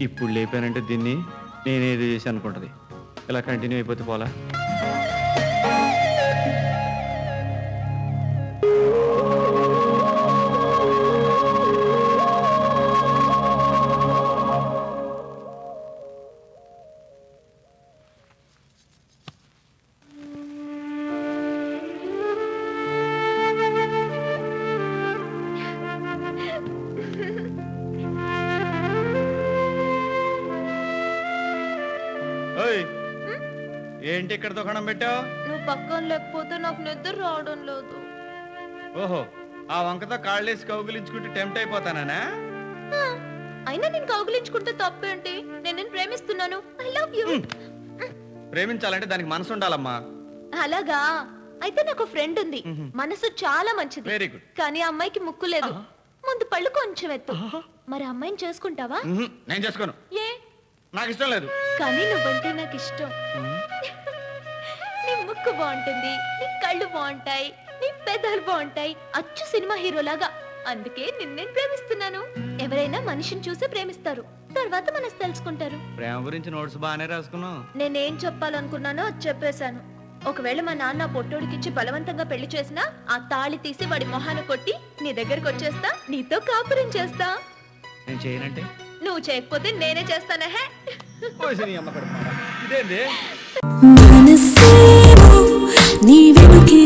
ఇప్పుడు లేపానంటే దీన్ని నేనేది చేసి అనుకుంటుంది. ఇలా కంటిన్యూ అయిపోతే పోలా. ఓయ్, ఏంటి ఇక్కడ దుకాణం పెట్టావు? నువ్వు పక్కన లేకపోతే నాకు నిద్ర రావడం లేదు. ఓహో, ఆ వంకతో కాళ్ళేసి కౌగిలించుకుంటే టెంప్ట్ అయిపోతానా? అయినా నేను కౌగిలించుకుంటే తప్పేంటి? నేను నిన్ను ప్రేమిస్తున్నాను. I love you. ప్రేమించాలంటే దానికి మనసు ఉండాలమ్మా. అలాగా? అయితే నాకు ఫ్రెండ్ ఉంది, మనసు చాలా మంచిది. Very good. కానీ ఆ అమ్మాయికి ముక్కు లేదు, ముందు పళ్ళు కొంచెం ఎత్తు. మరి ఆ అమ్మాయిని చేసుకుంటావా? నేను చేసుకోను, ఏ? నాకు ఇష్టం లేదు. కానీ నువ్వంటే నాకు ఇష్టం. నీ ముక్కు బాగుంటుంది, నీ కళ్ళు బాగుంటాయి, నీ పెదాలు బాగుంటాయి, అచ్చు సినిమా హీరోలాగా. అందుకే నిన్నే ప్రేమిస్తున్నాను. ఎవరైనా మనిషిని చూసి ప్రేమిస్తారు, తర్వాత మనసు తెలుసుకుంటారు. ప్రేమ గురించి నోట్స్ బాగానే రాసుకున్నావు. నేనేం చెప్పాలనుకున్నానో అది చెప్పేశాను. ఒకవేళ మా నాన్న పొట్టోడికిచ్చి బలవంతంగా పెళ్లి చేసినా ఆ తాళి తీసి వాడి మొహాన కొట్టి నీ దగ్గరకు వచ్చేస్తా, నీతో కాపురం చేస్తా. నేను చేయనంటే? నువ్వు చేయకపోతే నేనే చేస్తానా? హే, ఇదేంది? మనసేమో నీ వెనుకే